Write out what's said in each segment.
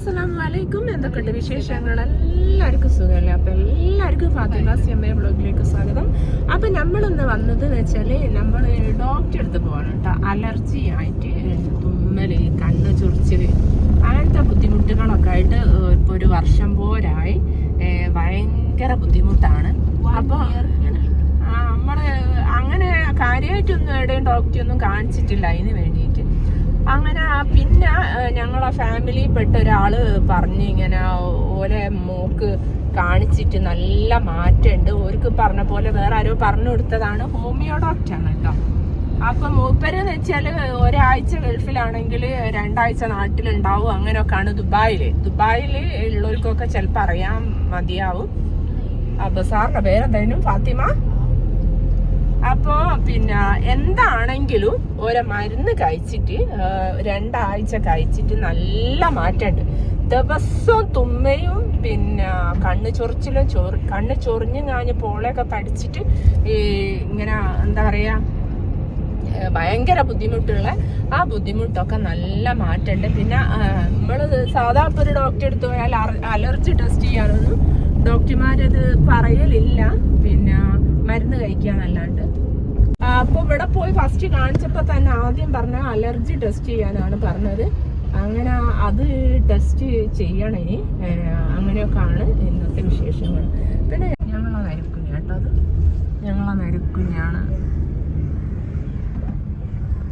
അസ്സലാമലൈക്കും. എന്തൊക്കെയുണ്ട് വിശേഷങ്ങൾ? എല്ലാവർക്കും സുഖമല്ലേ? അപ്പൊ എല്ലാവർക്കും ഫാത്തിമാസ് എംഎ ബ്ലോഗിലേക്ക് സ്വാഗതം. അപ്പൊ നമ്മളിന്ന് വന്നതെന്ന് വെച്ചാല് നമ്മൾ ഡോക്ടറെ അടുത്ത് പോകണം കേട്ടോ. അലർജി ആയിട്ട് തുമ്മല്, കണ്ണ് ചൊറിച്ചില്, അങ്ങനത്തെ ബുദ്ധിമുട്ടുകളൊക്കെ ആയിട്ട് ഇപ്പൊ ഒരു വർഷം പോരായി. ഭയങ്കര ബുദ്ധിമുട്ടാണ്. അപ്പൊ നമ്മള് അങ്ങനെ കാര്യമായിട്ടൊന്നും എവിടെയും ഡോക്ടറെ ഒന്നും കാണിച്ചിട്ടില്ല അതിന് വേണ്ടിയിട്ട്. അങ്ങനെ പിന്നെ ഞങ്ങളെ ഫാമിലിയിൽ പെട്ട ഒരാള് പറഞ്ഞ് ഇങ്ങനെ ഓലെ മോക്ക് കാണിച്ചിട്ട് നല്ല മാറ്റമുണ്ട്. ഓർക്ക് പറഞ്ഞ പോലെ വേറെ ആരോ പറഞ്ഞു കൊടുത്തതാണ്. ഹോമിയോ ഡോക്ടറാണ് കേട്ടോ. അപ്പൊ മൂപ്പരെന്ന് വെച്ചാല് ഒരാഴ്ച ഗൾഫിലാണെങ്കിൽ 2 ആഴ്ച നാട്ടിലുണ്ടാവും. അങ്ങനെയൊക്കെയാണ് ദുബായില് ഉള്ളവർക്കൊക്കെ ചിലപ്പോൾ അറിയാൻ മതിയാവും. അപ്പൊ സാറിന്റെ പേരെന്തായാലും ഫാത്തിമ. അപ്പോ പിന്നെ എന്താണെങ്കിലും ഓരോ മരുന്ന് കഴിച്ചിട്ട് 2 ആഴ്ച കഴിച്ചിട്ട് നല്ല മാറ്റമുണ്ട്. ദിവസവും തുമ്മയും പിന്നെ കണ്ണ് ചൊറിച്ചിലും കണ്ണ് ചൊറിഞ്ഞ് ഞാന് പോളയൊക്കെ പഠിച്ചിട്ട് ഇങ്ങനെ എന്താ പറയാ ഭയങ്കര ബുദ്ധിമുട്ടുള്ള ആ ബുദ്ധിമുട്ടൊക്കെ നല്ല മാറ്റമുണ്ട്. പിന്നെ നമ്മള് സാധാ ഇപ്പൊ ഒരു ഡോക്ടറെ അടുത്ത് പോയാൽ അലർജി ടെസ്റ്റ് ചെയ്യാനൊന്നും ഡോക്ടർമാരത് പറയലില്ല. പിന്നെ മരുന്ന് കഴിക്കാന്നല്ലാണ്ട്. അപ്പൊ ഇവിടെ പോയി ഫസ്റ്റ് കാണിച്ചപ്പോ തന്നെ ആദ്യം പറഞ്ഞ അലർജി ടെസ്റ്റ് ചെയ്യാനാണ് പറഞ്ഞത്. അങ്ങനെ അത് ടെസ്റ്റ് ചെയ്യണേ. അങ്ങനെയൊക്കെയാണ് ഇന്നത്തെ വിശേഷങ്ങൾ. പിന്നെ ഞങ്ങളെ നരിക്കുഞ്ഞ കേട്ടോ. അത് ഞങ്ങളെ നരിക്കുഞ്ഞാണ്.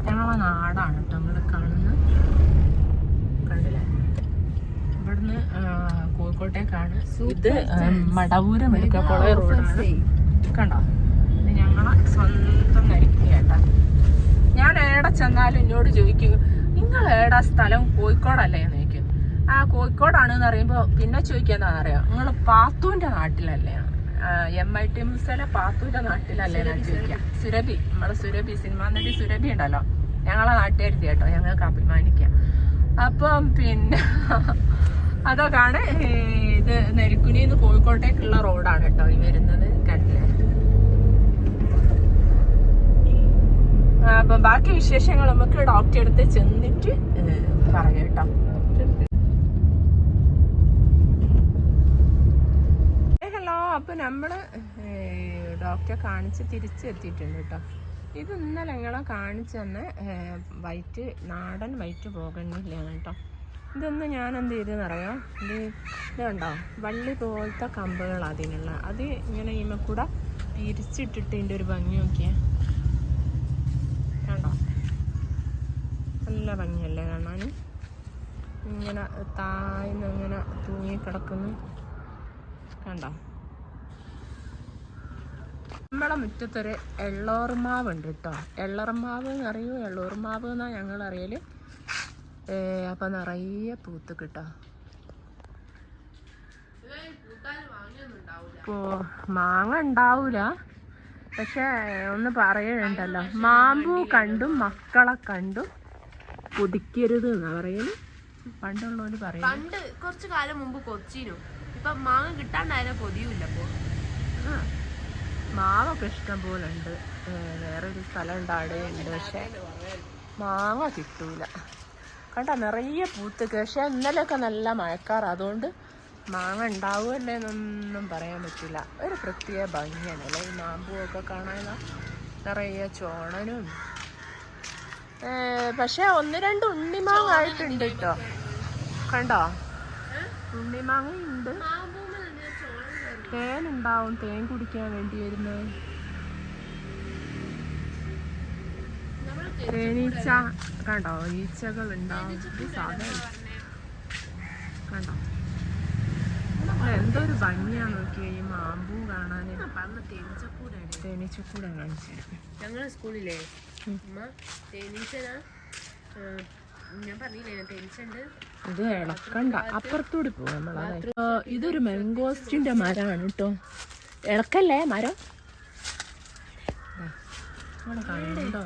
ഞങ്ങളെ നാടാണ് കേട്ടോ നമ്മള് കാണുന്നത്. കണ്ടില്ലേ? ഇവിടുന്ന് കോഴിക്കോട്ടേക്കാണ്. ഇത് മടവൂര് മെഡിക്കൽ റോഡാണ്. കണ്ടോ? ഞങ്ങളെ സ്വന്തം നരിക്കുഞ്ഞേട്ടാ. ഞാൻ ഏടെ ചെന്നാലും എന്നോട് ചോദിക്കും, നിങ്ങൾ ഏടാ സ്ഥലം? കോഴിക്കോടല്ലേ എന്ന് ചോദിക്കും. കോഴിക്കോടാണെന്ന് അറിയുമ്പോ പിന്നെ ചോദിക്കാന്നറിയാം, നിങ്ങൾ പാത്തൂന്റെ നാട്ടിലല്ലേ? MIT മുസല പാത്തൂന്റെ നാട്ടിലല്ലേ എന്നാ ചോദിക്കാം. സുരഭി, നമ്മളെ സുരഭി സിനിമ നടി സുരഭി ഉണ്ടല്ലോ, ഞങ്ങളെ നാട്ടുകാരി കേട്ടോ. ഞങ്ങൾക്ക് അഭിമാനിക്കാം. അപ്പം പിന്നെ അതൊക്കെയാണ്. ഇത് നെരിക്കുനിന്ന് കോഴിക്കോട്ടേക്കുള്ള റോഡാണ് കേട്ടോ ഈ വരുന്നത്. കണ്ടില്ലേ? അപ്പൊ ബാക്കി വിശേഷങ്ങൾ നമുക്ക് ഡോക്ടറെ അടുത്ത് ചെന്നിട്ട് പറയാം കേട്ടോ. ഹലോ. അപ്പൊ നമ്മള് ഡോക്ടറെ കാണിച്ച് തിരിച്ചെത്തിയിട്ടുണ്ട് കേട്ടോ. ഇത് ഇന്നലെ ഞങ്ങളെ കാണിച്ചു തന്നെ നാടൻ വൈറ്റ് പോകണില്ല കേട്ടോ. ഇതൊന്ന് ഞാൻ എന്ത് ചെയ്തെന്നറിയോ, ഇത് കണ്ടോ, വള്ളി പോലത്തെ കമ്പുകൾ അതിനുള്ള അത് ഇങ്ങനെ കൂടെ പിരിച്ചിട്ടിട്ട് ഇതിൻ്റെ ഒരു ഭംഗി നോക്കിയേ. കണ്ടോ? നല്ല ഭംഗിയല്ലേ കാണാൻ? ഇങ്ങനെ താഴ്ന്ന് ഇങ്ങനെ തൂങ്ങിക്കിടക്കുന്നു. കണ്ടോ? നമ്മളെ മുറ്റത്തൊരു എള്ളോർമാവ് ഉണ്ട് കേട്ടോ. എള്ളർമാവ് എന്നറിയൂ, എള്ളൂർമാവ് എന്നാ ഞങ്ങൾ അറിയല്. അപ്പൊ നിറയെ പൂത്ത് കിട്ടോ. മാങ്ങ ഉണ്ടാവൂല, പക്ഷെ ഒന്ന് പറയുന്നുണ്ടല്ലോ, മാമ്പൂ കണ്ടും മക്കളെ കണ്ടും കൊതിക്കരുത് എന്നാ പറയല്. പണ്ടുള്ളവര് പറയും. പണ്ട് കുറച്ചു കാലം മുമ്പ് കൊച്ചിനു ഇപ്പൊ മാങ്ങ കിട്ടാണ്ടായാലും കൊതിയൂല്ല. മാവൊക്കെ ഇഷ്ടം പോലെ ഉണ്ട്. വേറൊരു സ്ഥലം ഉണ്ട്, അവിടെ ഉണ്ട്. പക്ഷെ മാങ്ങ കിട്ടൂല. കണ്ട നിറയെ പൂത്തൊക്കെ. പക്ഷെ ഇന്നലെയൊക്കെ നല്ല മഴക്കാറ്, അതുകൊണ്ട് മാങ്ങ ഉണ്ടാവുമല്ലേ എന്നൊന്നും പറയാൻ പറ്റില്ല. ഒരു പ്രത്യേക ഭംഗിയാണ് അല്ലേ ഈ മാമ്പൂവൊക്കെ കാണാൻ. നിറയെ ചോണനും. പക്ഷെ 1-2 ഉണ്ണിമാങ്ങ ആയിട്ടുണ്ട് കേട്ടോ. കണ്ടോ? ഉണ്ണിമാങ്ങ ഉണ്ട്. തേനുണ്ടാവും, തേൻ കുടിക്കാൻ വേണ്ടി വരുന്നത്. തേനീച്ച കണ്ടോ? ഈച്ചകൾ ഉണ്ടാവും. കണ്ടോ? എന്തൊരു ഭംഗിയാ നോക്കിയ ഈ മാമ്പൂ കാണാന്. തേനീച്ചക്കൂടെ കാണിച്ചു. ഞങ്ങളുടെ സ്കൂളിലെ ഞാൻ പറഞ്ഞില്ലേ തേനീച്ചുണ്ട്. ഇത് ഇളക്കണ്ട, അപ്പുറത്തൂടി പോകും നമ്മളെ. ഇതൊരു മാംഗോസ്റ്റിന്റെ മരമാണ് കേട്ടോ. ഇളക്കല്ലേ മരം. കണ്ടോ?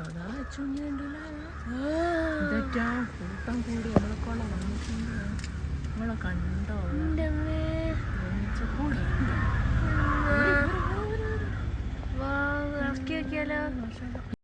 ഇതൊറ്റാ കൂട്ടം കൂടി നമ്മളെക്കൊള്ള വന്നിട്ടുണ്ട്. നമ്മളെ കണ്ടോ? ഇറക്കി വെക്കിയാലോ?